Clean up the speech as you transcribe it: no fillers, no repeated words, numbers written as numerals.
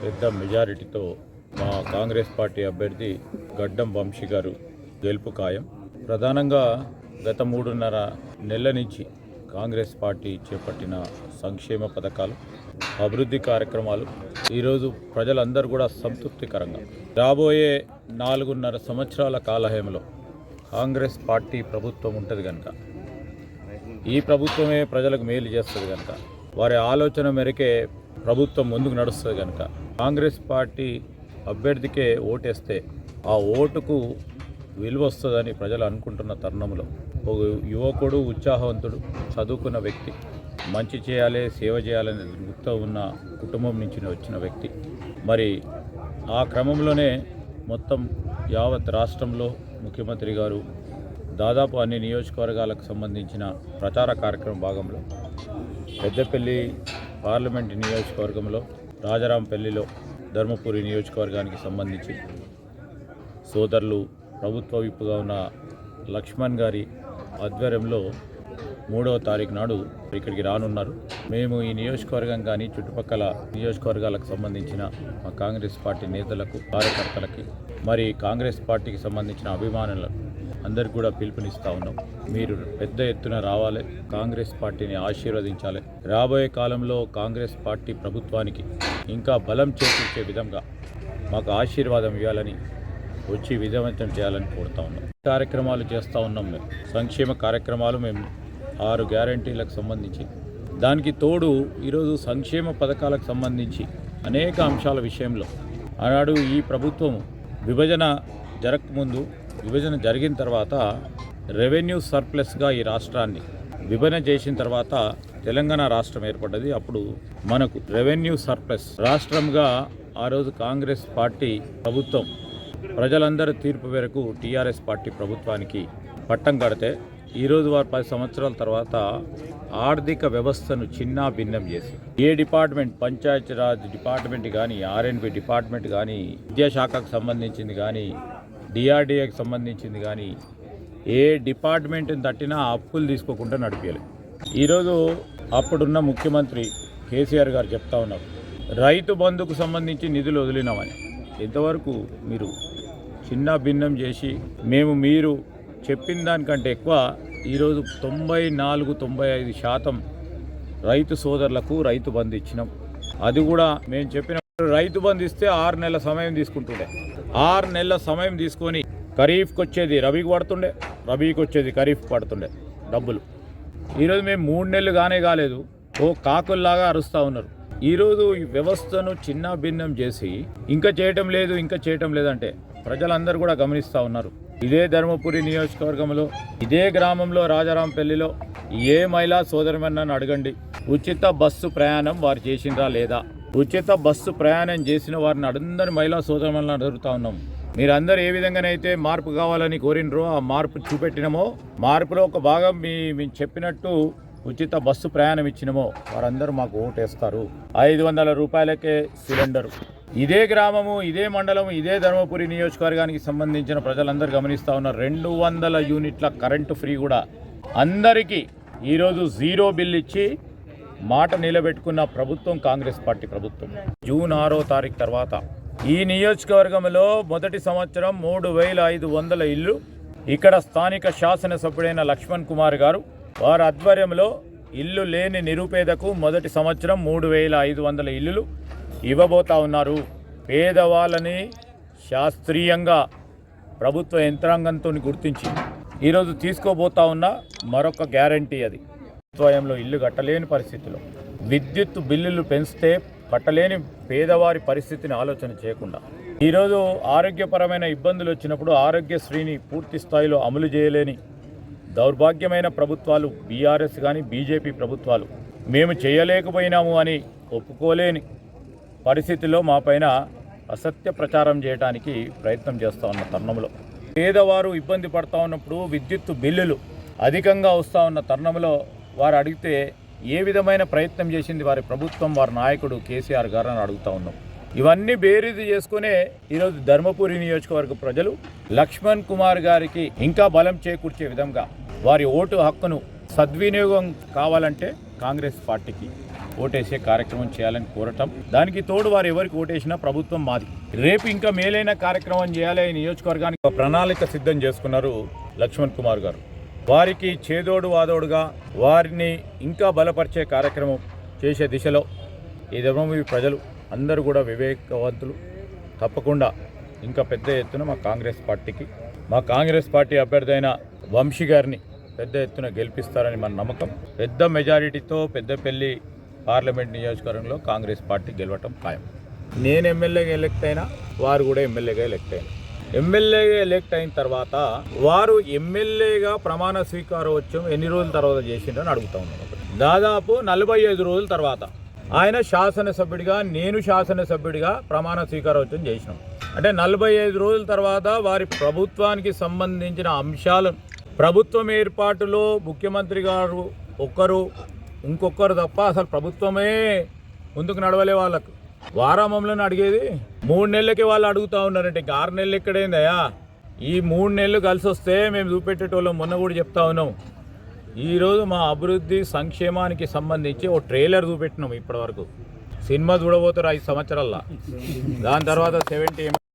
పెద్ద మెజారిటీతో మా కాంగ్రెస్ పార్టీ అభ్యర్థి గడ్డం వంశీ గారు గెలుపు ఖాయం. ప్రధానంగా గత 3.5 నెలల నుంచి కాంగ్రెస్ పార్టీ చేపట్టిన సంక్షేమ పథకాలు, అభివృద్ధి కార్యక్రమాలు ఈరోజు ప్రజలందరూ కూడా సంతృప్తికరంగా రాబోయే 4.5 సంవత్సరాల కాలహేమలో కాంగ్రెస్ పార్టీ ప్రభుత్వం ఉంటుంది కనుక, ఈ ప్రభుత్వమే ప్రజలకు మేలు చేస్తుంది కనుక, వారి ఆలోచన మేరకే ప్రభుత్వం ముందుకు నడుస్తుంది కనుక కాంగ్రెస్ పార్టీ అభ్యర్థికే ఓటేస్తే ఆ ఓటుకు విలువ వస్తుందని ప్రజలు అనుకుంటున్న తరుణంలో ఒక యువకుడు, ఉత్సాహవంతుడు, చదువుకున్న వ్యక్తి, మంచి చేయాలి, సేవ చేయాలనే దృక్తో ఉన్న కుటుంబం నుంచి వచ్చిన వ్యక్తి, మరి ఆ క్రమంలోనే మొత్తం యావత్ రాష్ట్రంలో ముఖ్యమంత్రి గారు దాదాపు అన్ని నియోజకవర్గాలకు సంబంధించిన ప్రచార కార్యక్రమం భాగంలో పెద్దపల్లి పార్లమెంటు నియోజకవర్గంలో, రాజరాంపల్లిలో, ధర్మపురి నియోజకవర్గానికి సంబంధించి సోదరులు ప్రభుత్వ విప్పుగా ఉన్న లక్ష్మణ్ గారి ఆధ్వర్యంలో 3వ తారీఖు నాడు ఇక్కడికి రానున్నారు. మేము ఈ నియోజకవర్గం కానీ చుట్టుపక్కల నియోజకవర్గాలకు సంబంధించిన మా కాంగ్రెస్ పార్టీ నేతలకు, కార్యకర్తలకి, మరి కాంగ్రెస్ పార్టీకి సంబంధించిన అభిమానులకు అందరికి కూడా పిలుపునిస్తూ ఉన్నాం. మీరు పెద్ద ఎత్తున రావాలి, కాంగ్రెస్ పార్టీని ఆశీర్వదించాలి. రాబోయే కాలంలో కాంగ్రెస్ పార్టీ ప్రభుత్వానికి ఇంకా బలం చేకూర్చే విధంగా మాకు ఆశీర్వాదం ఇవ్వాలని, వచ్చి విజయవంతం చేయాలని కోరుతా ఉన్నాం. కార్యక్రమాలు చేస్తూ ఉన్నాం. మేము సంక్షేమ కార్యక్రమాలు మేము 6 గ్యారంటీలకు సంబంధించి, దానికి తోడు ఈరోజు సంక్షేమ పథకాలకు సంబంధించి అనేక అంశాల విషయంలో ఆనాడు ఈ ప్రభుత్వం విభజన జరగకముందు, విభజన జరిగిన తర్వాత రెవెన్యూ సర్ప్లస్గా ఈ రాష్ట్రాన్ని విభజన చేసిన తర్వాత తెలంగాణ రాష్ట్రం ఏర్పడ్డది. అప్పుడు మనకు రెవెన్యూ సర్ప్లస్ రాష్ట్రంగా ఆ రోజు కాంగ్రెస్ పార్టీ ప్రభుత్వం ప్రజలందరి తీర్పు మేరకు టీఆర్ఎస్ పార్టీ ప్రభుత్వానికి పట్టం కడితే, ఈరోజు వారు 10 సంవత్సరాల తర్వాత ఆర్థిక వ్యవస్థను చిన్న భిన్నం చేసి ఏ డిపార్ట్మెంట్, పంచాయతీరాజ్ డిపార్ట్మెంట్ కానీ, ఆర్ఎండ్బి డిపార్ట్మెంట్ కానీ, విద్యాశాఖకు సంబంధించింది కానీ, డిఆర్డీఏకి సంబంధించింది కానీ, ఏ డిపార్ట్మెంట్ని తట్టినా అప్పులు తీసుకోకుండా నడిపేయాలి. ఈరోజు అప్పుడున్న ముఖ్యమంత్రి కేసీఆర్ గారు చెప్తా ఉన్నారు, రైతు బంధుకు సంబంధించి నిధులు వదిలినామని. ఇంతవరకు మీరు చిన్న భిన్నం చేసి మీరు చెప్పిన దానికంటే ఎక్కువ ఈరోజు 94-95% రైతు సోదరులకు రైతు బంధు ఇచ్చినాం. అది కూడా మేము చెప్పిన రైతు బంధు ఇస్తే 6 నెలల సమయం తీసుకుంటుండే. 6 నెలల సమయం తీసుకొని ఖరీఫ్కి వచ్చేది రబీకి పడుతుండే, రబీకి వచ్చేది ఖరీఫ్ పడుతుండే డబ్బులు. ఈరోజు మేము 3 నెలలు కాలేదు, ఓ కాకుల్లాగా అరుస్తూ ఉన్నారు. ఈరోజు ఈ వ్యవస్థను చిన్న భిన్నం చేసి ఇంకా చేయటం లేదంటే ప్రజలందరూ కూడా గమనిస్తూ ఉన్నారు. ఇదే ధర్మపురి నియోజకవర్గంలో, ఇదే గ్రామంలో, రాజారాంపల్లిలో ఏ మహిళా సోదరిమణ్ణని అడగండి, ఉచిత బస్సు ప్రయాణం వారు చేసిండ్రా లేదా? ఉచిత బస్సు ప్రయాణం చేసిన వారిని అందరి మహిళా సోదరిమణులను అడుగుతూ ఉన్నాం. మీరందరూ ఏ విధంగానైతే మార్పు కావాలని కోరినరో ఆ మార్పు చూపెట్టినమో, మార్పులో ఒక భాగం మేము చెప్పినట్టు ఉచిత బస్సు ప్రయాణం ఇచ్చినమో వారందరూ మాకు ఓటేస్తారు. 500 రూపాయలకే సిలిండరు. ఇదే గ్రామము, ఇదే మండలం, ఇదే ధర్మపురి నియోజకవర్గానికి సంబంధించిన ప్రజలందరూ గమనిస్తూ ఉన్నారు. 200 యూనిట్ల కరెంటు ఫ్రీ కూడా అందరికీ ఈరోజు 0 బిల్ ఇచ్చి మాట నిలబెట్టుకున్న ప్రభుత్వం కాంగ్రెస్ పార్టీ ప్రభుత్వం. జూన్ 6వ తారీఖు తర్వాత ఈ నియోజకవర్గంలో మొదటి సంవత్సరం 3500 ఇల్లు ఇక్కడ స్థానిక శాసనసభ్యుడైన లక్ష్మణ్ కుమార్ గారు వారి ఆధ్వర్యంలో ఇల్లు లేని నిరుపేదకు మొదటి సంవత్సరం 3500 ఇల్లులు ఇవ్వబోతా ఉన్నారు. పేదవాళ్ళని శాస్త్రీయంగా ప్రభుత్వ యంత్రాంగంతో గుర్తించి ఈరోజు తీసుకోబోతా ఉన్న మరొక గ్యారంటీ అది. స్వయంలో ఇల్లు కట్టలేని పరిస్థితిలో విద్యుత్ బిల్లులు పెంచితే కట్టలేని పేదవారి పరిస్థితిని ఆలోచన చేయకుండా ఈరోజు ఆరోగ్యపరమైన ఇబ్బందులు వచ్చినప్పుడు ఆరోగ్యశ్రీని పూర్తి స్థాయిలో అమలు చేయలేని దౌర్భాగ్యమైన ప్రభుత్వాలు బీఆర్ఎస్ కానీ బీజేపీ ప్రభుత్వాలు మేము చేయలేకపోయినాము అని ఒప్పుకోలేని పరిస్థితిలో మా పైన అసత్య ప్రచారం చేయడానికి ప్రయత్నం చేస్తూ ఉన్న తరుణంలో, పేదవారు ఇబ్బంది పడుతూ ఉన్నప్పుడు విద్యుత్ బిల్లులు అధికంగా వస్తూ ఉన్న తరుణంలో వారు అడిగితే ఏ విధమైన ప్రయత్నం చేసింది వారి ప్రభుత్వం, వారి నాయకుడు కేసీఆర్ గారు అని అడుగుతూ ఉన్నాం. ఇవన్నీ బేరీజు చేసుకునే ఈరోజు ధర్మపురి నియోజకవర్గ ప్రజలు లక్ష్మణ్ కుమార్ గారికి ఇంకా బలం చేకూర్చే విధంగా వారి ఓటు హక్కును సద్వినియోగం కావాలంటే కాంగ్రెస్ పార్టీకి ఓటేసే కార్యక్రమం చేయాలని కోరటం, దానికి తోడు వారు ఎవరికి ఓటేసినా ప్రభుత్వం మాది. రేపు ఇంకా మేలైన కార్యక్రమం చేయాలి. ఈ నియోజకవర్గానికి ఒక ప్రణాళిక సిద్ధం చేసుకున్నారు లక్ష్మణ్ కుమార్ గారు. వారికి చేదోడు వాదోడుగా వారిని ఇంకా బలపరిచే కార్యక్రమం చేసే దిశలో ఈ ధర్మపురి ప్రజలు అందరూ కూడా వివేకవంతులు. తప్పకుండా ఇంకా పెద్ద ఎత్తున మా కాంగ్రెస్ పార్టీ అభ్యర్థి అయిన వంశీ గారిని పెద్ద ఎత్తున గెలిపిస్తారని మన నమ్మకం. పెద్ద మెజారిటీతో పెద్దపల్లి పార్లమెంట్ నియోజకవర్గంలో కాంగ్రెస్ పార్టీ గెలవటం ఖాయం. నేను ఎమ్మెల్యేగా ఎలక్ట్ అయినా, వారు కూడా ఎమ్మెల్యేగా ఎలక్ట్ అయినా. ఎమ్మెల్యేగా ఎలక్ట్ అయిన తర్వాత వారు ఎమ్మెల్యేగా ప్రమాణ స్వీకారోత్సవం ఎన్ని రోజుల తర్వాత చేసిండ్రని అడుగుతా ఉన్నాను. దాదాపు 45 రోజుల తర్వాత ఆయన శాసనసభ్యుడిగా, నేను శాసనసభ్యుడిగా ప్రమాణ స్వీకారోత్సవం చేసినాం. అంటే 45 రోజుల తర్వాత వారి ప్రభుత్వానికి సంబంధించిన అంశాలను, ప్రభుత్వం ఏర్పాటులో ముఖ్యమంత్రి గారు ఒక్కరు, ఇంకొకరు తప్ప అసలు ప్రభుత్వమే ముందుకు నడవలే. వాళ్ళకు వారామంలో అడిగేది 3 నెలలకి వాళ్ళు అడుగుతూ ఉన్నారంటే ఇంకా 6 నెలలు ఎక్కడైందయా? ఈ 3 నెలలు కలిసి వస్తే మేము చూపెట్టేటోళ్ళం. మొన్న కూడా చెప్తా ఉన్నాం. ఈరోజు మా అభివృద్ధి సంక్షేమానికి సంబంధించి ఓ ట్రైలర్ చూపెట్టినాం. ఇప్పటివరకు సినిమా చూడబోతారు 5 సంవత్సరాల్లో. దాని తర్వాత 70